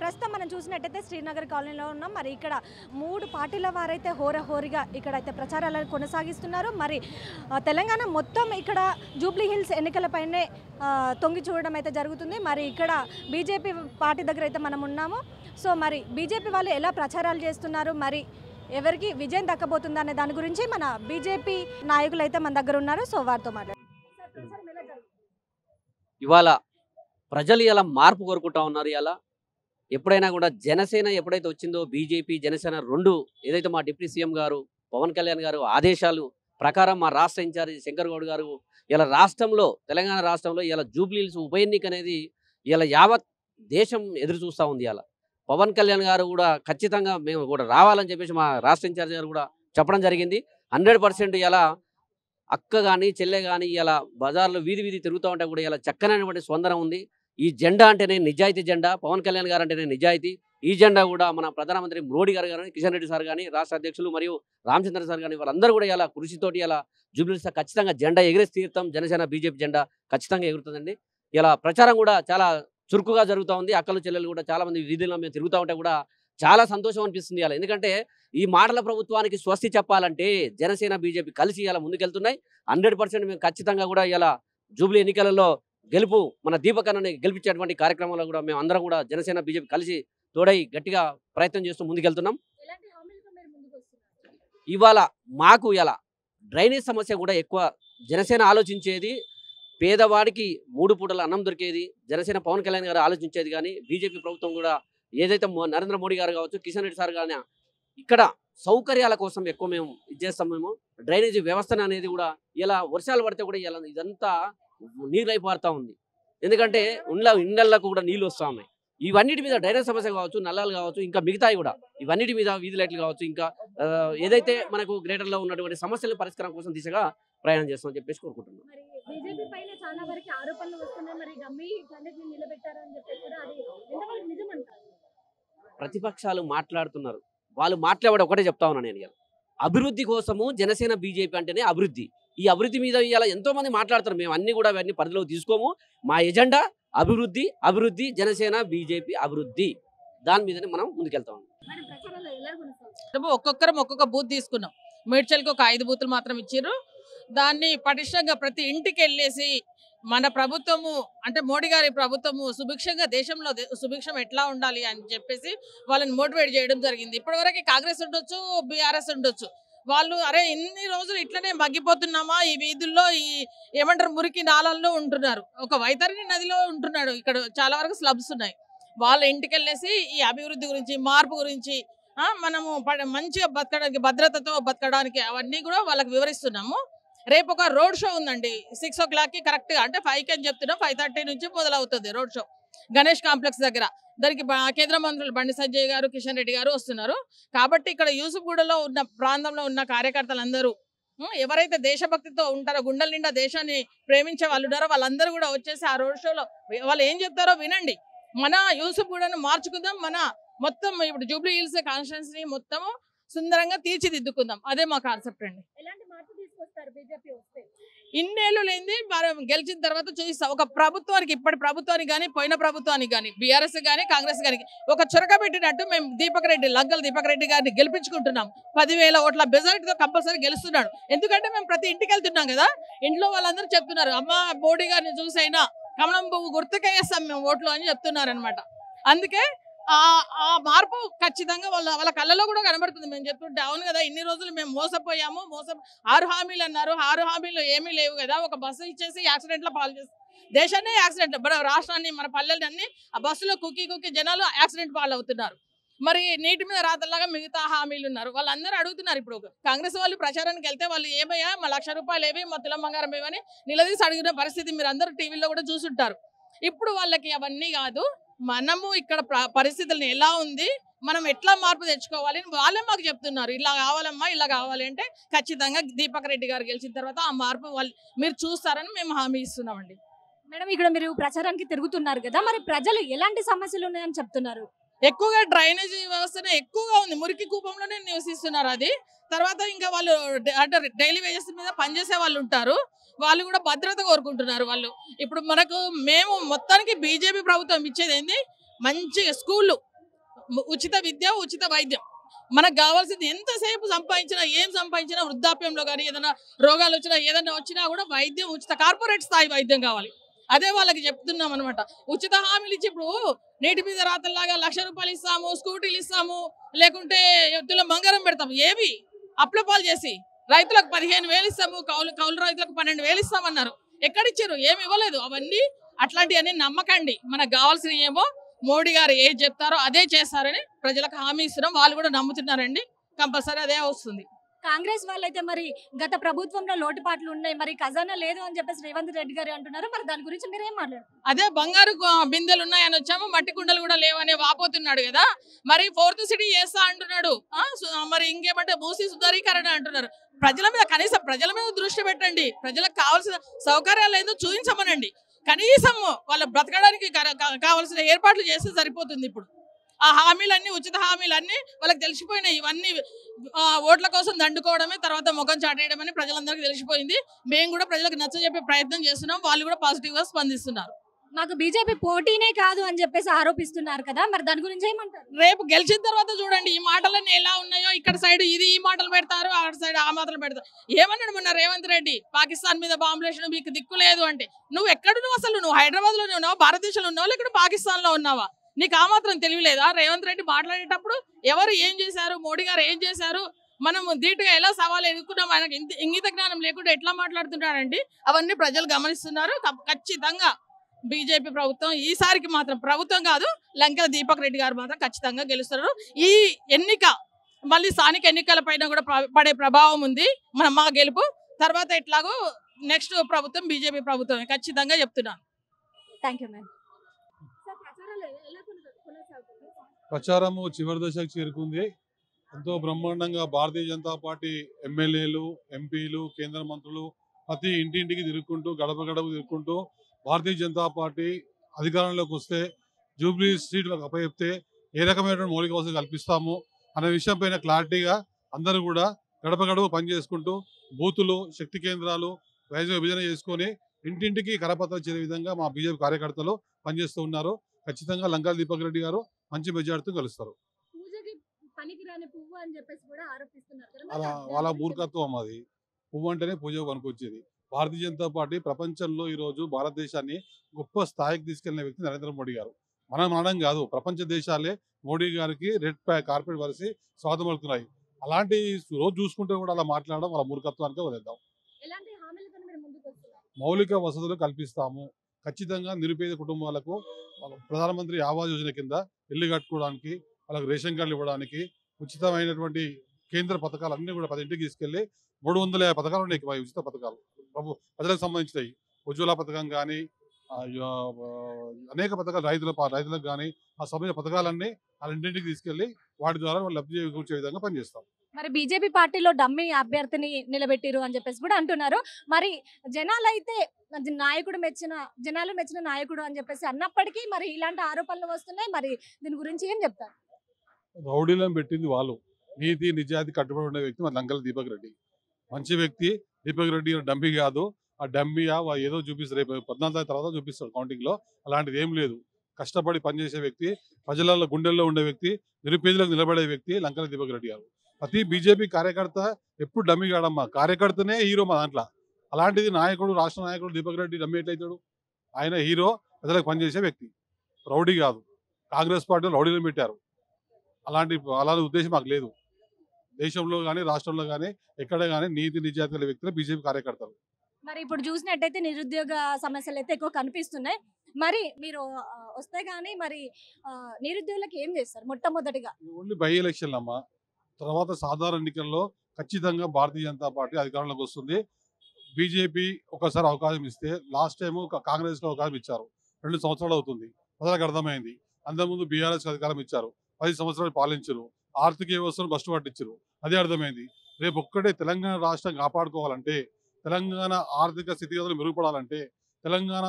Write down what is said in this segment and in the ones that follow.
ప్రస్తుతం మనం చూసినట్టయితే శ్రీనగర్ కాలనీలో ఉన్నాం. మరి ఇక్కడ 3 పార్టీల వారైతే హోరాహోరీగా ఇక్కడైతే ప్రచారాలను కొనసాగిస్తున్నారు. మరి తెలంగాణ మొత్తం ఇక్కడ జూబ్లీ హిల్స్ ఎన్నికలపైనే తొంగి చూడడం అయితే జరుగుతుంది. మరి ఇక్కడ బీజేపీ పార్టీ దగ్గర అయితే మనం ఉన్నాము. సో మరి బీజేపీ వాళ్ళు ఎలా ప్రచారాలు చేస్తున్నారు, మరి ఎవరికి విజయం దక్కబోతుందా అనే దాని గురించి మన బీజేపీ నాయకులు అయితే మన దగ్గర ఉన్నారు. సో వారితో మాట్లాడారు. ఇవాళ ప్రజలు ఇలా మార్పు కోరుకుంటా ఉన్నారు. ఇలా ఎప్పుడైనా కూడా జనసేన ఎప్పుడైతే వచ్చిందో బీజేపీ జనసేన రెండు ఏదైతే మా డిప్యూటీ సీఎం గారు పవన్ కళ్యాణ్ గారు ఆదేశాలు ప్రకారం మా రాష్ట్ర ఇన్ఛార్జి శంకర్ గౌడ్ గారు ఇలా రాష్ట్రంలో తెలంగాణ రాష్ట్రంలో ఇలా జూబ్లీ హిల్స్ ఉప ఎన్నిక అనేది ఇలా యావత్ దేశం ఎదురు చూస్తూ ఉంది. ఇలా పవన్ కళ్యాణ్ గారు కూడా ఖచ్చితంగా మేము కూడా రావాలని చెప్పేసి మా రాష్ట్ర ఇన్ఛార్జి గారు కూడా చెప్పడం జరిగింది. 100% ఇలా అక్క కానీ చెల్లె కానీ ఇలా బజార్లో వీధి తిరుగుతూ ఉంటే కూడా ఇలా చక్కనైనటువంటి స్పందన ఉంది. ఈ జెండా అంటేనే నిజాయితీ జెండా, పవన్ కళ్యాణ్ గారు అంటేనే నిజాయితీ. ఈ జెండా కూడా మన ప్రధానమంత్రి మోడీ గారు కానీ కిషన్ రెడ్డి సార్ కానీ రాష్ట్ర అధ్యక్షులు మరియు రామచంద్ర సార్ కానీ వాళ్ళందరూ కూడా ఇలా కృషితోటి ఇలా జూబ్లీ హిల్స్ ఖచ్చితంగా జెండా ఎగిరేసి తీరుతాం. జనసేన బీజేపీ జెండా ఖచ్చితంగా ఎగురుతుందండి. ఇలా ప్రచారం కూడా చాలా చురుకుగా జరుగుతూ ఉంది. అక్కలు చెల్లెలు కూడా చాలా మంది వీధుల్లో మేము తిరుగుతూ ఉంటే కూడా చాలా సంతోషం అనిపిస్తుంది. ఇలా ఎందుకంటే ఈ మాటల ప్రభుత్వానికి స్వస్తి చెప్పాలంటే జనసేన బీజేపీ కలిసి ఇలా ముందుకెళ్తున్నాయి. 100% మేము ఖచ్చితంగా కూడా ఇలా జూబ్లీ ఎన్నికలలో గెలుపు మన దీపకన్నని గెలిపించేటువంటి కార్యక్రమంలో కూడా మేము అందరం కూడా జనసేన బీజేపీ కలిసి తోడై గట్టిగా ప్రయత్నం చేస్తూ ముందుకెళ్తున్నాం. ఇవాళ మాకు ఇలా డ్రైనేజ్ సమస్య కూడా ఎక్కువ జనసేన ఆలోచించేది, పేదవాడికి 3 పూటల అన్నం దొరికేది జనసేన పవన్ కళ్యాణ్ గారు ఆలోచించేది. కానీ బీజేపీ ప్రభుత్వం కూడా ఏదైతే నరేంద్ర మోడీ గారు కావచ్చు కిషన్ రెడ్డి సార్ కానీ ఇక్కడ సౌకర్యాల కోసం ఎక్కువ మేము చేస్తాం. మేము డ్రైనేజీ వ్యవస్థను అనేది కూడా ఇలా వర్షాలు పడితే కూడా ఇలా ఇదంతా నీళ్ళు అయిపోతూ ఉంది. ఎందుకంటే ఇళ్ళకు కూడా నీళ్ళు వస్తూ ఉన్నాయి. ఇవన్నిటి మీద డ్రైనేజ్ సమస్య కావచ్చు, నల్లాలు కావచ్చు, ఇంకా మిగతాయి కూడా ఇవన్నిటి మీద వీధి లైట్లు కావచ్చు, ఇంకా ఏదైతే మనకు గ్రేటర్లో ఉన్నటువంటి సమస్యల పరిష్కారం కోసం దిశగా ప్రయాణం చేస్తామని చెప్పేసి కోరుకుంటున్నాం. ప్రతిపక్షాలు మాట్లాడుతున్నారు, వాళ్ళు మాట్లాడే ఒకటే చెప్తా ఉన్నాను నేను. అభివృద్ధి కోసము జనసేన బీజేపీ అంటేనే అభివృద్ధి. ఈ అభివృద్ధి మీద ఇలా ఎంతో మంది మాట్లాడుతారు. మేము అన్ని కూడా అవన్నీ పరిధిలో తీసుకోము. మా ఎజెండా అభివృద్ధి, అభివృద్ధి, జనసేన బీజేపీ అభివృద్ధి. దాని మీదనే మనం ముందుకెళ్తాం. ఒక్కొక్కరం ఒక్కొక్క బూత్ తీసుకున్నాం. మేడ్చల్కి ఒక 5 బూతులు మాత్రం ఇచ్చారు. దాన్ని పటిష్టంగా ప్రతి ఇంటికి వెళ్ళేసి మన ప్రభుత్వము అంటే మోడీ గారి ప్రభుత్వము సుభిక్షంగా దేశంలో సుభిక్షం ఎట్లా ఉండాలి అని చెప్పేసి వాళ్ళని మోటివేట్ చేయడం జరిగింది. ఇప్పటివరకు కాంగ్రెస్ ఉండొచ్చు, బీఆర్ఎస్ ఉండొచ్చు, వాళ్ళు అరే ఇన్ని రోజులు ఇట్లనే మగ్గిపోతున్నామా ఈ వీధుల్లో, ఈ ఏమంటారు మురికి నాళాల్లో ఉంటున్నారు, ఒక వైతరిణి నదిలో ఉంటున్నాడు. ఇక్కడ చాలా వరకు స్లబ్స్ ఉన్నాయి. వాళ్ళ ఇంటికి వెళ్ళేసి ఈ అభివృద్ధి గురించి, మార్పు గురించి, మనము మంచిగా బతకడానికి, భద్రతతో బతకడానికి అవన్నీ కూడా వాళ్ళకి వివరిస్తున్నాము. రేపు ఒక రోడ్ షో ఉందండి 6 o'clockకి కరెక్ట్గా, అంటే 5కి అని చెప్తున్నాం. 5:30 నుంచి మొదలవుతుంది రోడ్ షో గణేష్ కాంప్లెక్స్ దగ్గర. దానికి కేంద్ర మంత్రులు బండి సంజయ్ గారు, కిషన్ రెడ్డి గారు వస్తున్నారు. కాబట్టి ఇక్కడ యూసుఫ్గూడలో ఉన్న ప్రాంతంలో ఉన్న కార్యకర్తలందరూ ఎవరైతే దేశభక్తితో ఉంటారో, గుండెల నిండా దేశాన్ని ప్రేమించే వాళ్ళు ఉన్నారో వాళ్ళందరూ కూడా వచ్చేసి ఆ రోడ్ షోలో వాళ్ళు ఏం చెప్తారో వినండి. మన యూసుఫ్గూడను మార్చుకుందాం, మన మొత్తం ఇప్పుడు జూబ్లీ హిల్స్ కాన్స్టిట్యుయెన్సీని మొత్తము సుందరంగా తీర్చిదిద్దుకుందాం. అదే మా కాన్సెప్ట్ అండి. ఇన్నేళ్ళు లేని గెలిచిన తర్వాత చూపిస్తాం. ఒక ప్రభుత్వానికి, ఇప్పటి ప్రభుత్వానికి కానీ పోయిన ప్రభుత్వానికి కానీ, బీఆర్ఎస్ కానీ కాంగ్రెస్ కానీ ఒక చొరక పెట్టినట్టు మేము లంగల్ దీపక్ రెడ్డి గారిని గెలిపించుకుంటున్నాం. 10,000 ఓట్ల మెజారిటీతో కంపల్సరీ గెలుస్తున్నాడు. ఎందుకంటే మేము ప్రతి ఇంటికి వెళ్తున్నాం కదా, ఇంట్లో వాళ్ళందరూ చెప్తున్నారు అమ్మ మోడీ గారిని చూసైనా కమలం పువ్వు గుర్తుకే వేస్తాం మేము ఓట్లు అని చెప్తున్నారు అనమాట. అందుకే ఆ మార్పు ఖచ్చితంగా వాళ్ళ కళ్ళలో కూడా కనబడుతుంది. మేము చెప్తుంటే అవును కదా, ఇన్ని రోజులు మేము మోసపోయాము, 6 హామీలు అన్నారు, 6 హామీలు ఏమీ లేవు కదా, ఒక బస్సు ఇచ్చేసి యాక్సిడెంట్లో పాలు చేసి దేశాన్ని యాక్సిడెంట్, మన రాష్ట్రాన్ని, మన పల్లెల్ని అన్ని ఆ బస్సులో కుక్కి జనాలు యాక్సిడెంట్ పాలు అవుతున్నారు. మరి నీటి మీద రాతల్లాగా మిగతా హామీలు ఉన్నారు. వాళ్ళందరూ అడుగుతున్నారు. ఇప్పుడు కాంగ్రెస్ వాళ్ళు ప్రచారానికి వెళ్తే వాళ్ళు ఏమయ్యా మా 1,00,000 రూపాయలు ఏవి, మా తులం బంగారం ఏమని నిలదీసి అడిగిన పరిస్థితి మీరు అందరూ టీవీలో కూడా చూసుంటారు. ఇప్పుడు వాళ్ళకి అవన్నీ కాదు, మనము ఇక్కడ పరిస్థితులను ఎలా ఉంది, మనం ఎట్లా మార్పు తెచ్చుకోవాలి వాళ్ళే మాకు చెప్తున్నారు. ఇలా కావాలమ్మా, ఇలా కావాలి అంటే ఖచ్చితంగా దీపక్ రెడ్డి గారు గెలిచిన తర్వాత ఆ మార్పు మీరు చూస్తారని మేము హామీ ఇస్తున్నామండి. మేడం, ఇక్కడ మీరు ప్రచారానికి తిరుగుతున్నారు కదా, మరి ప్రజలు ఎలాంటి సమస్యలు ఉన్నాయని చెప్తున్నారు? ఎక్కువగా డ్రైనేజీ వ్యవస్థనే ఎక్కువగా ఉంది, మురికి కూపంలోనే నివసిస్తున్నారు. అది తర్వాత ఇంకా వాళ్ళు అంటే డైలీ వేజెస్ మీద పనిచేసే వాళ్ళు ఉంటారు, వాళ్ళు కూడా భద్రత కోరుకుంటున్నారు. వాళ్ళు ఇప్పుడు మేము మొత్తానికి బీజేపీ ప్రభుత్వం ఇచ్చేది ఏంది, మంచి స్కూళ్ళు, ఉచిత విద్య, ఉచిత వైద్యం. మనకు కావాల్సింది ఎంతసేపు సంపాదించినా, ఏం సంపాదించినా, వృద్ధాప్యంలో కానీ ఏదైనా రోగాలు వచ్చినా, ఏదైనా వచ్చినా కూడా వైద్యం ఉచిత, కార్పొరేట్ స్థాయి వైద్యం కావాలి. అదే వాళ్ళకి చెప్తున్నాం అనమాట. ఉచిత హామీలు ఇచ్చి ఇప్పుడు నీటి మీద రాతల్లాగా 1,00,000 రూపాయలు ఇస్తాము, స్కూటీలు ఇస్తాము, లేకుంటే ఎత్తులో బంగారం పెడతాము. ఏవి అప్లపాలు చేసి రైతులకు 15,000 ఇస్తాము, కౌలు రైతులకు 12,000 ఇస్తామన్నారు. ఎక్కడిచ్చారు? ఏమి ఇవ్వలేదు. అవన్నీ అట్లాంటివన్నీ నమ్మకండి. మనకు కావాల్సిన ఏమో మోడీ గారు ఏది చెప్తారో అదే చేస్తారని ప్రజలకు హామీ ఇస్తున్నాం. వాళ్ళు కూడా నమ్ముతున్నారండి. కంపల్సరీ అదే వస్తుంది. కాంగ్రెస్ వాళ్ళైతే మరి గత ప్రభుత్వంలో లోటుపాట్లు ఉన్నాయి, మరి ఖజానా లేదు అని చెప్పేసి రేవంత్ రెడ్డి గారు అంటున్నారు. మరి దాని గురించి మీరు ఏం మాట్లాడారు? అదే బంగారు బిందెలు ఉన్నాయని వచ్చాము, మట్టి కుండలు కూడా లేవని వాపోతున్నాడు కదా. మరి 4th సిటీ చేస్తా అంటున్నాడు. మరి ఇంకేమంటే మూసీ సుందరీకరణ అంటున్నారు. ప్రజల మీద కనీసం ప్రజల మీద దృష్టి పెట్టండి. ప్రజలకు కావాల్సిన సౌకర్యాలు ఏదో చూపించమనండి. కనీసం వాళ్ళ బ్రతకడానికి కావాల్సిన ఏర్పాట్లు చేస్తే సరిపోతుంది. ఇప్పుడు ఆ హామీలన్నీ, ఉచిత హామీలన్నీ వాళ్ళకి తెలిసిపోయినాయి. ఇవన్నీ ఓట్ల కోసం దండుకోవడమే, తర్వాత ముఖం చాటేయడం అని ప్రజలందరికీ తెలిసిపోయింది. మేము కూడా ప్రజలకు నచ్చజెప్పే ప్రయత్నం చేస్తున్నాం. వాళ్ళు కూడా పాజిటివ్ గా స్పందిస్తున్నారు. మాకు బీజేపీ పోటీనే కాదు అని చెప్పేసి ఆరోపిస్తున్నారు కదా, మరి దాని గురించి ఏమంటారు? రేపు గెలిచిన తర్వాత చూడండి ఈ మాటలన్నీ ఎలా ఉన్నాయో. ఇక్కడ సైడ్ ఇది ఈ మాటలు పెడతారు, అక్కడ సైడ్ ఆ మాటలు పెడతారు. ఏమన్నాడు మొన్న రేవంత్ రెడ్డి? పాకిస్తాన్ మీద బాంబులేషన్ మీకు దిక్కు లేదు అంటే. నువ్వు ఎక్కడున్నావు అసలు? నువ్వు హైదరాబాద్ లోనే ఉన్నావా, భారతదేశంలో ఉన్నావా, లేకపోతే పాకిస్తాన్ లో ఉన్నావా? నీకు ఆ మాత్రం తెలియలేదా? రేవంత్ రెడ్డి మాట్లాడేటప్పుడు ఎవరు ఏం చేశారు, మోడీ గారు ఏం చేశారు, మనం ధీటుగా ఎలా సవాలు ఎదుర్కొన్నాం, ఆయనకు ఇంగిత జ్ఞానం లేకుండా ఎట్లా మాట్లాడుతున్నాడండి. అవన్నీ ప్రజలు గమనిస్తున్నారు. ఖచ్చితంగా బీజేపీ ప్రభుత్వం ఈసారికి మాత్రం, ప్రభుత్వం కాదు, లంకెల దీపక్ రెడ్డి గారు మాత్రం ఖచ్చితంగా గెలుస్తున్నారు. ఈ ఎన్నిక మళ్ళీ స్థానిక ఎన్నికల పైన కూడా పడే ప్రభావం ఉంది. మా గెలుపు తర్వాత ఎట్లాగో నెక్స్ట్ ప్రభుత్వం బీజేపీ ప్రభుత్వమే, ఖచ్చితంగా చెప్తున్నాను. Thank you ma'am. ప్రచారము చివరి దశకు చేరుకుంది. ఎంతో బ్రహ్మాండంగా భారతీయ జనతా పార్టీ ఎమ్మెల్యేలు, ఎంపీలు, కేంద్ర మంత్రులు ప్రతి ఇంటింటికి తిరుగుకుంటూ, గడప గడప తిరుగుకుంటూ భారతీయ జనతా పార్టీ అధికారంలోకి వస్తే జూబ్లీ సీట్లకు అప్పచెప్తే ఏ రకమైనటువంటి మౌలిక వసతులు కల్పిస్తాము అనే విషయం పైన క్లారిటీగా అందరూ కూడా గడప గడప పనిచేసుకుంటూ బూతులు, శక్తి కేంద్రాలు వైద్య విభజన చేసుకొని ఇంటింటికి కరపత్రాలు చేరే విధంగా మా బీజేపీ కార్యకర్తలు పనిచేస్తూ ఉన్నారు. ఖచ్చితంగా లంకాల దీపక్ రెడ్డి గారు మంచి మెజార్టీతో గెలుస్తారు. అలా వాళ్ళ మూర్ఖత్వం అది. పువ్వు అంటేనే పూజ పనికొచ్చేది. భారతీయ జనతా పార్టీ ప్రపంచంలో ఈరోజు భారతదేశాన్ని గొప్ప స్థాయికి తీసుకెళ్లిన వ్యక్తి నరేంద్ర మోడీ గారు. మనం అనడం కాదు, ప్రపంచ దేశాలే మోడీ గారికి రెడ్ కార్పెట్ వరిసి స్వాగతం పలుకుతున్నాయి. అలాంటి రోజు చూసుకుంటే కూడా అలా మాట్లాడడం వాళ్ళ మూర్ఖత్వానికి వదిలేద్దాం. మౌలిక వసతులు కల్పిస్తాము. ఖచ్చితంగా నిరుపేద కుటుంబాలకు ప్రధానమంత్రి ఆవాస్ యోజన కింద ఇల్లు కట్టుకోవడానికి, వాళ్ళకి రేషన్ కార్డులు ఇవ్వడానికి, ఉచితమైనటువంటి కేంద్ర పథకాలు అన్ని కూడా 10 ఇంటికి తీసుకెళ్లి 350 పథకాలు ఉన్నాయి. ఉచిత పథకాలు ప్రజలకు సంబంధించినవి. ఉజ్వల పథకం కానీ, అనేక పథకాలు రైతులకు కానీ ఆ సంబంధించిన పథకాలన్నీ వాళ్ళ ఇంటింటికి తీసుకెళ్లి వాటి ద్వారా వాళ్ళు లబ్ధి చేకూర్చే విధంగా పనిచేస్తాం. మరి బీజేపీ పార్టీలో డమ్మీ అభ్యర్థిని నిలబెట్టిరు అని చెప్పేసి కూడా అంటున్నారు. మరి జనాలు మెచ్చిన నాయకుడు అని చెప్పేసి అన్నప్పటికీ మరి ఇలాంటి ఆరోపణలు వస్తున్నాయి. మరి దీని గురించి ఏం చెప్తారు? రౌడీలను పెట్టింది వాళ్ళు. నీతి నిజాయితీ కట్టుబడి ఉండే వ్యక్తి మన లంకల దీపక్ రెడ్డి. మంచి వ్యక్తి దీపక్ రెడ్డి. డమ్మీ కాదు. ఆ డమ్మీయా ఏదో చూపిస్తారు, రేపు 14 తర్వాత చూపిస్తారు కౌంటింగ్ లో. అలాంటిది ఏం లేదు. కష్టపడి పనిచేసే వ్యక్తి, ప్రజల గుండెల్లో ఉండే వ్యక్తి, నిరుపేదలకు నిలబడే వ్యక్తి లంకల దీపక్ రెడ్డి గారు. ప్రతి బీజేపీ కార్యకర్త ఎప్పుడు డమ్మీ కాడమ్మా, కార్యకర్తనే హీరో మా దాంట్లో. అలాంటిది నాయకుడు, రాష్ట్ర నాయకుడు దీపక్ రెడ్డి డమ్మీ ఎట్లయితాడు? ఆయన హీరో, ప్రజలకు పనిచేసే వ్యక్తి, రౌడీ కాదు. కాంగ్రెస్ పార్టీలో రౌడీలను పెట్టారు. అలాంటి ఉద్దేశం మాకు లేదు. దేశంలో కానీ రాష్ట్రంలో కానీ ఎక్కడ కానీ నీతి నిజాయితీ గల వ్యక్తులు బీజేపీ కార్యకర్తలు. మరి ఇప్పుడు చూసినట్టయితే నిరుద్యోగ సమస్యలు అయితే ఎక్కువ కనిపిస్తున్నాయి. మరి మీరు వస్తే గానీ మరి నిరుద్యోగులకు ఏం చేస్తారు? మొట్టమొదటిగా ఓన్లీ బై ఎలక్షన్ అమ్మా. తర్వాత సాధారణ ఎన్నికల్లో ఖచ్చితంగా భారతీయ జనతా పార్టీ అధికారంలోకి వస్తుంది. బీజేపీ ఒకసారి అవకాశం ఇస్తే, లాస్ట్ టైం కాంగ్రెస్కి అవకాశం ఇచ్చారు. 2 సంవత్సరాలు అవుతుంది. ప్రజలకు అర్థమైంది. అంతకుముందు బీఆర్ఎస్కి అధికారం ఇచ్చారు, 10 సంవత్సరాలు పాలించారు, ఆర్థిక వ్యవస్థను బస్టు పట్టించారు. అదే అర్థమైంది. రేపు ఒక్కటే తెలంగాణ రాష్ట్రం కాపాడుకోవాలంటే, తెలంగాణ ఆర్థిక స్థితిగతులు మెరుగుపడాలంటే, తెలంగాణ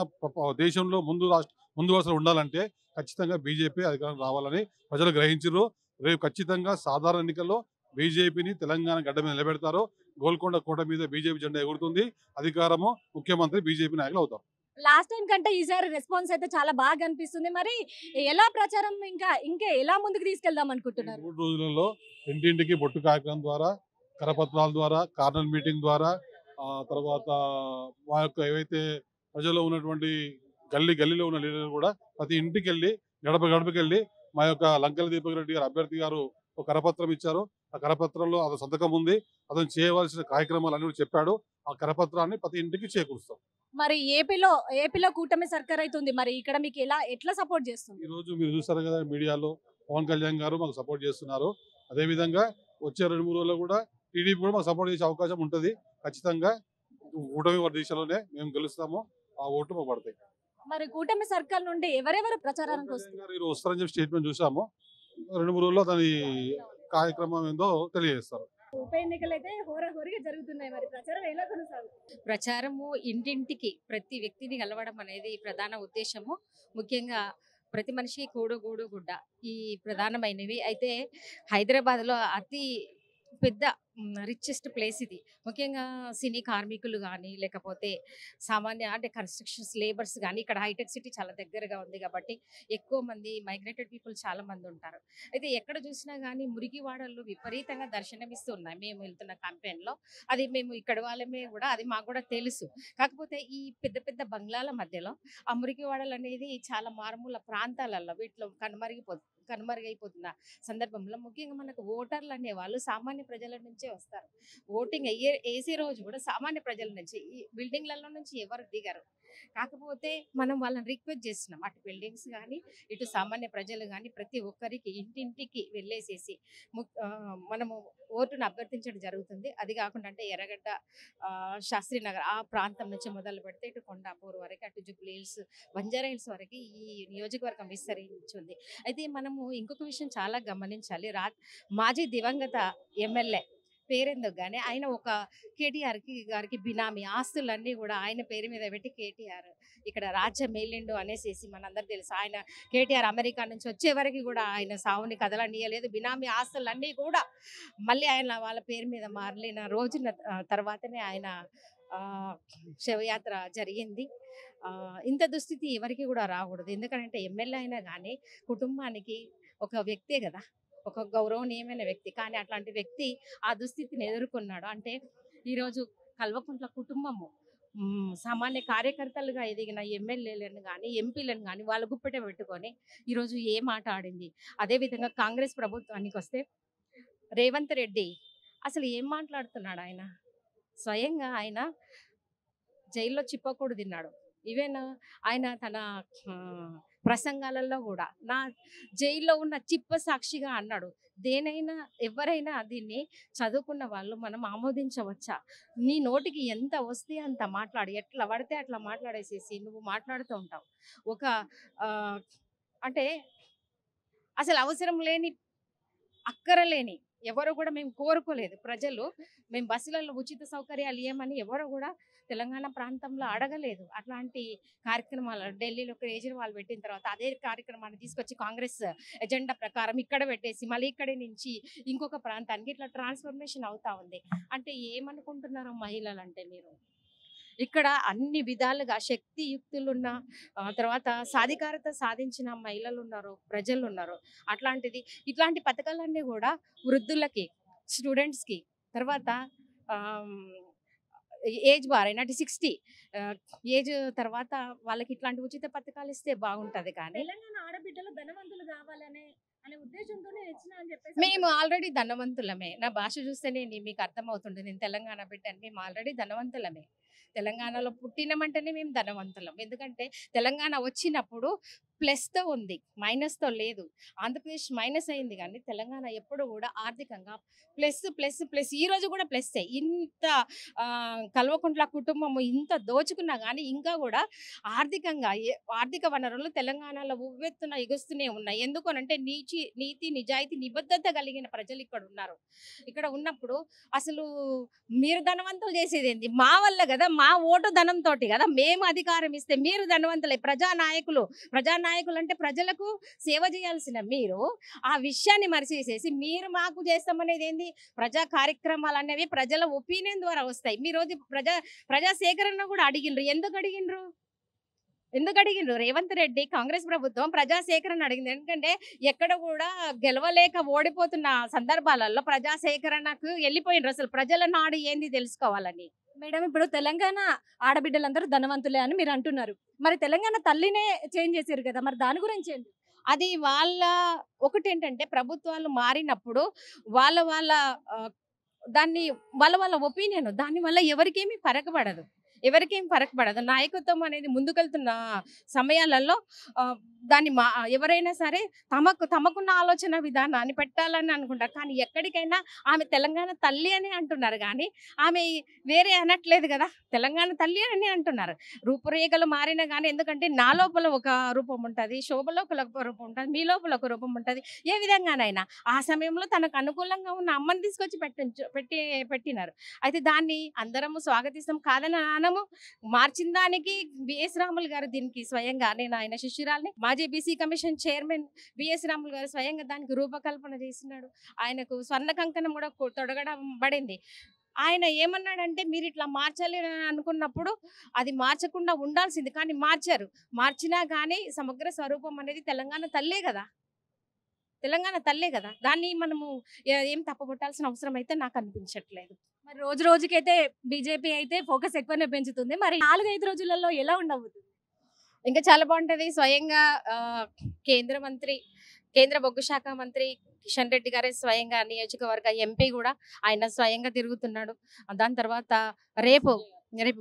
దేశంలో ముందు వరుసలో ఉండాలంటే ఖచ్చితంగా బీజేపీ అధికారం రావాలని ప్రజలు గ్రహించారు. రేపు ఖచ్చితంగా సాధారణ ఎన్నికల్లో బీజేపీని తెలంగాణ గడ్డ మీద నిలబెడతారు. గోల్కొండ కోట మీద బీజేపీ జెండా ఎగురుతుంది. అధికారము, ముఖ్యమంత్రి బీజేపీ నాయకులు అవుతారు. లాస్ట్ టైం కంటే ఈసారి రెస్పాన్స్ అయితే చాలా బాగా అనిపిస్తుంది. మరి ఎలా ప్రచారం ఇంకా ఎలా ముందుకు తీసుకెళ్దాం అనుకుంటున్నారు? 3 రోజులలో ఇంటింటికి బొట్టు కార్యక్రమం ద్వారా, కరపత్రాల ద్వారా, కార్నర్ మీటింగ్ ద్వారా, తర్వాత మా యొక్క ఏవైతే ప్రజల్లో ఉన్నటువంటి గల్లీలో ఉన్న లీడర్లు కూడా ప్రతి ఇంటికి వెళ్ళి గడపకి వెళ్ళి మా యొక్క లంకెల దీపక్ రెడ్డి గారు అభ్యర్థి గారు ఒక కరపత్రం ఇచ్చారు. ఆ కరపత్రంలో అతని సంతకం ఉంది. అతను చేయవలసిన కార్యక్రమాలు కూడా చెప్పాడు. ఆ కరపత్రాన్ని ప్రతి ఇంటికి చేకూరుస్తాం. మరి ఏపీలో కూటమి సర్కార్ అవుతుంది. మరి ఇక్కడ మీకు ఎట్లా సపోర్ట్ చేస్తుంది? ఈ రోజు మీరు చూస్తారు కదా మీడియాలో పవన్ కళ్యాణ్ గారు మాకు సపోర్ట్ చేస్తున్నారు. అదేవిధంగా వచ్చే 2-3 రోజుల్లో కూడా టీడీపీ కూడా మాకు సపోర్ట్ చేసే అవకాశం ఉంటుంది. ఖచ్చితంగా కూటమి దిశలోనే మేము గెలుస్తాము. ఆ ఓట్లు మాకు పడతాయి. మరి కూటమి సర్కార్ నుండి ఎవరెవరు ప్రచారానికి వస్తారు? మీరు వస్తారని చెప్పి స్టేట్మెంట్ చూసాము. 2-3 రోజుల్లో దాని కార్యక్రమం ఏందో తెలియజేస్తారు. ఉప ఎన్నికలు అయితే హోరాహోరీగా జరుగుతున్నాయి. మరి ప్రచారం ఎలా కొనసాగుతుంది? ప్రచారము ఇంటింటికి ప్రతి వ్యక్తిని కలవడం అనేది ప్రధాన ఉద్దేశము. ముఖ్యంగా ప్రతి మనిషి కూడు గూడు గుడ్డ ఈ ప్రధానమైనవి. అయితే హైదరాబాద్లో అతి పెద్ద రిచెస్ట్ ప్లేస్ ఇది. ముఖ్యంగా సినీ కార్మికులు కానీ లేకపోతే సామాన్య అంటే కన్స్ట్రక్షన్స్ లేబర్స్ కానీ ఇక్కడ హైటెక్ సిటీ చాలా దగ్గరగా ఉంది కాబట్టి ఎక్కువ మంది మైగ్రేటెడ్ పీపుల్ చాలా మంది ఉంటారు. అయితే ఎక్కడ చూసినా కానీ మురికివాడల్లో విపరీతంగా దర్శనమిస్తున్నాయి. మేము వెళ్తున్న క్యాంపెయిన్లో అది మేము ఇక్కడ వాళ్ళమే కూడా అది మాకు కూడా తెలుసు. కాకపోతే ఈ పెద్ద పెద్ద బంగ్లాల మధ్యలో ఆ మురికివాడలు అనేది చాలా మారుమూల ప్రాంతాలలో వీటిలో కనుమరుగైపోతున్న సందర్భంలో ముఖ్యంగా మనకు ఓటర్లు అనేవాళ్ళు సామాన్య ప్రజల నుంచే వస్తారు. ఓటింగ్ వేసే రోజు కూడా సామాన్య ప్రజల నుంచి ఈ బిల్డింగ్లలో నుంచి ఎవరు దిగరు. కాకపోతే మనం వాళ్ళని రిక్వెస్ట్ చేస్తున్నాం, అటు బిల్డింగ్స్ కానీ ఇటు సామాన్య ప్రజలు కానీ ప్రతి ఒక్కరికి ఇంటింటికి వెళ్ళేసేసి మనము ఓటును అభ్యర్థించడం జరుగుతుంది. అది కాకుండా అంటే ఎర్రగడ్డ, శాస్త్రీనగర్ ఆ ప్రాంతం నుంచి మొదలు పెడితే ఇటు కొండాపూర్ వరకు, అటు జూబ్లీ హిల్స్, బంజారా హిల్స్ వరకు ఈ నియోజకవర్గం విస్తరించింది. అయితే మనము ఇంకొక విషయం చాలా గమనించాలి. మాజీ దివంగత ఎమ్మెల్యే పేరెందుకు కానీ ఆయన ఒక కేటీఆర్ గారికి బినామీ ఆస్తులన్నీ కూడా ఆయన పేరు మీద పెట్టి కేటీఆర్ ఇక్కడ రాజ్యం మేలిండు అనేసి మనందరూ తెలుసు. ఆయన కేటీఆర్ అమెరికా నుంచి వచ్చే వరకు కూడా ఆయన సావుని కదలనీయలేదు. బినామీ ఆస్తులన్నీ కూడా మళ్ళీ ఆయన వాళ్ళ పేరు మీద మారిన రోజున తర్వాతనే ఆయన శవయాత్ర జరిగింది. ఇంత దుస్థితి ఎవరికి కూడా రాకూడదు. ఎందుకంటే ఎమ్మెల్యే అయినా కానీ కుటుంబానికి ఒక వ్యక్తే కదా, ఒక గౌరవనీయమైన వ్యక్తి. కానీ అట్లాంటి వ్యక్తి ఆ దుస్థితిని ఎదుర్కొన్నాడు. అంటే ఈరోజు కల్వకుంట్ల కుటుంబము సామాన్య కార్యకర్తలుగా ఎదిగిన ఎమ్మెల్యేలను కానీ ఎంపీలను కానీ వాళ్ళ గుప్పెట పెట్టుకొని ఈరోజు ఏ మాట ఆడింది. అదేవిధంగా కాంగ్రెస్ ప్రభుత్వానికి వస్తే రేవంత్ రెడ్డి అసలు ఏం మాట్లాడుతున్నాడు? ఆయన స్వయంగా ఆయన జైల్లో చిప్పకూడు తిన్నాడు. ఈవెన్ ఆయన తన ప్రసంగాలలో కూడా నా జైల్లో ఉన్న చిప్ప సాక్షిగా అన్నాడు. దేనైనా ఎవరైనా దీన్ని చదువుకున్న వాళ్ళు మనం ఆమోదించవచ్చా? నీ నోటికి ఎంత వస్తే అంత మాట్లాడి ఎట్లా పడితే అట్లా మాట్లాడేసేసి నువ్వు మాట్లాడుతూ ఉంటావు. ఒక అంటే అసలు అవసరం లేని అక్కరలేని ఎవరు కూడా మేము కోరుకోలేదు. ప్రజలు మేము బస్సులలో ఉచిత సౌకర్యాలు ఇవ్వమని ఎవరు కూడా తెలంగాణ ప్రాంతంలో అడగలేదు. అట్లాంటి కార్యక్రమాలు ఢిల్లీలో కేజ్రీవాల్ పెట్టిన తర్వాత అదే కార్యక్రమాన్ని తీసుకొచ్చి కాంగ్రెస్ ఎజెండా ప్రకారం ఇక్కడ పెట్టేసి మళ్ళీ ఇక్కడి నుంచి ఇంకొక ప్రాంతానికి ఇట్లా ట్రాన్స్ఫర్మేషన్ అవుతా ఉంది. అంటే ఏమనుకుంటున్నారు మహిళలు అంటే మీరు? ఇక్కడ అన్ని విధాలుగా శక్తియుక్తులున్న తర్వాత సాధికారత సాధించిన మహిళలు ఉన్నారు, ప్రజలు ఉన్నారు. ఇట్లాంటి పథకాలన్నీ కూడా వృద్ధులకి, స్టూడెంట్స్కి, తర్వాత ఏజ్ బార్ అయినా 60 ఏజ్ తర్వాత వాళ్ళకి ఇట్లాంటి ఉచిత పథకాలు ఇస్తే బాగుంటది. కానీ తెలంగాణ ఆడబిడ్డలు ధనవంతులు కావాలనే ఉద్దేశంతోనే ఇచ్చినా అని చెప్పేసి మేము ఆల్రెడీ ధనవంతులమే. నా భాష చూస్తేనే మీకు అర్థమవుతుంది నేను తెలంగాణ బిడ్డని. మేము ఆల్రెడీ ధనవంతులమే. తెలంగాణలో పుట్టినమంటేనే మేము ధనవంతులం. ఎందుకంటే తెలంగాణ వచ్చినప్పుడు ప్లస్తో ఉంది, మైనస్తో లేదు. ఆంధ్రప్రదేశ్ మైనస్ అయింది కానీ తెలంగాణ ఎప్పుడు కూడా ఆర్థికంగా ప్లస్ ప్లస్ ప్లస్. ఈరోజు కూడా ప్లస్సే. ఇంత కల్వకుంట్ల కుటుంబము ఇంత దోచుకున్నా కానీ ఇంకా కూడా ఆర్థిక వనరులు తెలంగాణలో ఉవ్వెత్తున ఎగుస్తూనే ఉన్నాయి. ఎందుకనంటే నీతి నిజాయితీ నిబద్ధత కలిగిన ప్రజలు ఇక్కడ ఉన్నారు. ఇక్కడ ఉన్నప్పుడు అసలు మీరు ధనవంతులు చేసేది ఏంటి? మా వల్ల కదా, మా ఓటు ధనంతో కదా మేము అధికారం ఇస్తే మీరు ధనవంతులే. ప్రజానాయకులు అంటే ప్రజలకు సేవ చేయాల్సిన మీరు ఆ విషయాన్ని మరిచేసేసి మీరు మాకు చేస్తామనేది ఏంది? ప్రజా కార్యక్రమాలు అనేవి ప్రజల ఒపీనియన్ ద్వారా వస్తాయి. మీరు ప్రజా సేకరణ కూడా అడిగినరు. ఎందుకు అడిగినరు? ఎందుకు అడిగిండ్రు? రేవంత్ రెడ్డి కాంగ్రెస్ ప్రభుత్వం ప్రజాసేకరణ అడిగింది. ఎందుకంటే ఎక్కడ కూడా గెలవలేక ఓడిపోతున్న సందర్భాలలో ప్రజాసేకరణకు వెళ్ళిపోయిండ్రు. అసలు ప్రజల నాడు ఏంది తెలుసుకోవాలని. మేడం ఇప్పుడు తెలంగాణ ఆడబిడ్డలందరూ ధనవంతులే అని మీరు అంటున్నారు. మరి తెలంగాణ తల్లినే చేంజ్ చేశారు కదా, మరి దాని గురించి ఏంటి? అది వాళ్ళ ఒకటేంటంటే ప్రభుత్వాలు మారినప్పుడు వాళ్ళ వాళ్ళ దాన్ని వాళ్ళ వాళ్ళ ఒపీనియన్, దానివల్ల ఎవరికేమీ పడదు. నాయకత్వం అనేది ముందుకెళ్తున్న సమయాలలో దాన్ని ఎవరైనా సరే తమకున్న ఆలోచన విధానాన్ని పెట్టాలని అనుకుంటారు. కానీ ఎక్కడికైనా ఆమె తెలంగాణ తల్లి అని అంటున్నారు, కానీ ఆమె వేరే అనట్లేదు కదా, తెలంగాణ తల్లి అని అంటున్నారు. రూపురేఖలు మారినా కానీ, ఎందుకంటే నా లోపల ఒక రూపం ఉంటుంది, శోభలో ఒక రూపం ఉంటుంది, మీ లోపల ఒక రూపం ఉంటుంది. ఏ విధంగానైనా ఆ సమయంలో తనకు అనుకూలంగా ఉన్న అమ్మని తీసుకొచ్చి పెట్టినారు. అయితే దాన్ని అందరము స్వాగతిస్తాం, కాదని అనము. మార్చిన దానికి బిఎస్ రాములు గారు దీనికి స్వయంగా, నేను ఆయన శిష్యురాల్ని, మాజీ BC commission chairman BS Ramulu గారు స్వయంగా దానికి రూపకల్పన చేసినాడు. ఆయనకు స్వర్ణ కంకణం కూడా తొడగడం పడింది. ఆయన ఏమన్నాడంటే, మీరు ఇట్లా మార్చాలి అని అనుకున్నప్పుడు అది మార్చకుండా ఉండాల్సింది, కానీ మార్చారు. మార్చినా కానీ సమగ్ర స్వరూపం అనేది తెలంగాణ తల్లే కదా, దాన్ని మనము ఏం తప్పబొట్టాల్సిన అవసరం అయితే నాకు అనిపించట్లేదు. మరి రోజు రోజుకైతే బీజేపీ అయితే ఫోకస్ ఎక్కువనే పెంచుతుంది. మరి 4-5 రోజులలో ఎలా ఉండబోతుంది? ఇంకా చాలా బాగుంటది. స్వయంగా కేంద్ర బొగ్గు శాఖ మంత్రి కిషన్ రెడ్డి గారే స్వయంగా నియోజకవర్గ ఎంపీ కూడా ఆయన స్వయంగా తిరుగుతున్నాడు. దాని తర్వాత రేపు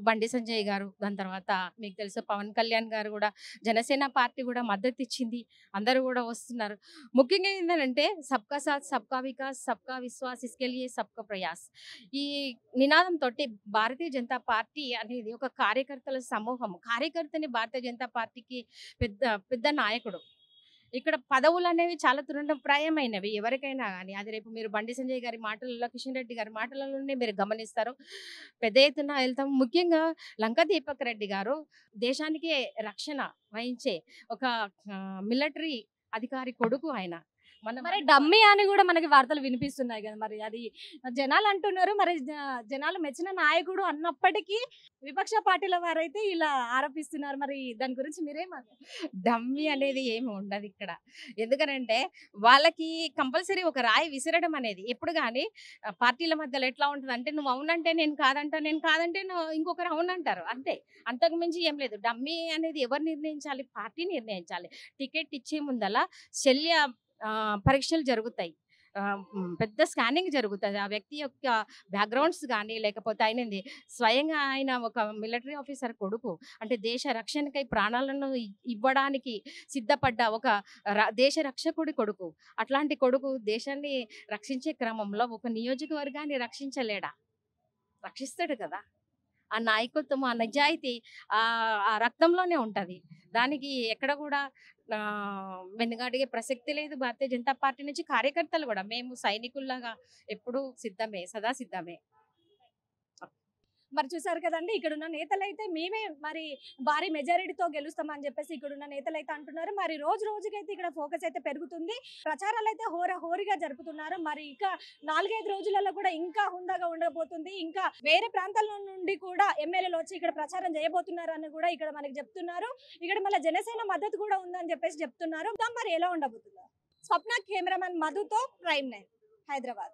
బండి సంజయ్ గారు, దాని తర్వాత మీకు తెలుసు పవన్ కళ్యాణ్ గారు కూడా, జనసేన పార్టీ కూడా మద్దతు ఇచ్చింది. అందరూ కూడా వస్తున్నారు. ముఖ్యంగా ఏంటంటే సబ్కా సాత్ సబ్కా వికాస్ సబ్కా విశ్వాస్ ఇస్కే లియే సబ్కా ప్రయాస్, ఈ నినాదం తోటి భారతీయ జనతా పార్టీ అనేది ఒక కార్యకర్తల సమూహం. కార్యకర్తని భారతీయ జనతా పార్టీకి పెద్ద నాయకుడు. ఇక్కడ పదవులు అనేవి చాలా తృణప్రాయమైనవి ఎవరికైనా కానీ. అది రేపు మీరు బండి సంజయ్ గారి మాటలలో, కిషన్ రెడ్డి గారి మాటలలోనే మీరు గమనిస్తారు. పెద్ద ఎత్తున వెళ్తాం. ముఖ్యంగా లంకా దీపక్ రెడ్డి గారు దేశానికి రక్షణ వహించే ఒక మిలిటరీ అధికారి కొడుకు ఆయన. మరి డమ్మీ అని కూడా మనకి వార్తలు వినిపిస్తున్నాయి కదా, మరి అది జనాలు అంటున్నారు. మరి జనాలు మెచ్చిన నాయకుడు అన్నప్పటికీ విపక్ష పార్టీల వారైతే ఇలా ఆరోపిస్తున్నారు. మరి దాని గురించి మీరేమన్నారు? డమ్మీ అనేది ఏమి ఉండదు ఇక్కడ. ఎందుకనంటే వాళ్ళకి కంపల్సరీ ఒక రాయి విసిరడం అనేది ఎప్పుడు కానీ పార్టీల మధ్యలో ఎట్లా ఉంటుంది అంటే, నువ్వు అవునంటే నేను కాదంటా, నేను కాదంటే ఇంకొకరు అవునంటారు, అంతే. అంతకు మించి ఏం లేదు. డమ్మీ అనేది ఎవరు నిర్ణయించాలి? పార్టీ నిర్ణయించాలి. టికెట్ ఇచ్చే ముందల శల్య పరీక్షలు జరుగుతాయి, పెద్ద స్కానింగ్ జరుగుతుంది. ఆ వ్యక్తి యొక్క బ్యాక్గ్రౌండ్స్ కానీ, లేకపోతే ఆయనది స్వయంగా ఆయన ఒక మిలిటరీ ఆఫీసర్ కొడుకు, అంటే దేశ రక్షణకై ప్రాణాలను ఇవ్వడానికి సిద్ధపడ్డ ఒక దేశ రక్షకుడి కొడుకు. అట్లాంటి కొడుకు దేశాన్ని రక్షించే క్రమంలో ఒక నియోజకవర్గాన్ని రక్షించలేడా? రక్షిస్తాడు కదా. ఆ నాయకత్వం, ఆ నిజాయితీ ఆ రక్తంలోనే ఉంటుంది. దానికి ఎక్కడ కూడా వెనుగాడిగే ప్రసక్తి లేదు. భారతీయ జనతా పార్టీ నుంచి కార్యకర్తలు కూడా మేము సైనికుల్లాగా ఎప్పుడూ సిద్ధమే, సదా సిద్ధమే. మరి చూసారు కదండి, ఇక్కడున్న నేతలు అయితే మేమే మరి భారీ మెజారిటీతో గెలుస్తామని చెప్పేసి ఇక్కడున్న నేతలు అయితే అంటున్నారు. మరి రోజు రోజుకైతే ఇక్కడ ఫోకస్ అయితే పెరుగుతుంది. ప్రచారాలు అయితే హోరహోరిగా జరుపుతున్నారు. మరి ఇక 4-5 రోజులలో కూడా ఇంకా హుందాగా ఉండబోతుంది. ఇంకా వేరే ప్రాంతాల నుండి కూడా ఎమ్మెల్యేలు వచ్చి ఇక్కడ ప్రచారం చేయబోతున్నారు అని కూడా ఇక్కడ మనకి చెప్తున్నారు. ఇక్కడ మళ్ళీ జనసేన మద్దతు కూడా ఉందని చెప్పేసి చెప్తున్నారు. మరి ఎలా ఉండబోతుందో. స్వప్న కెమెరామెన్ మధుతో ప్రైమ్ 9 హైదరాబాద్.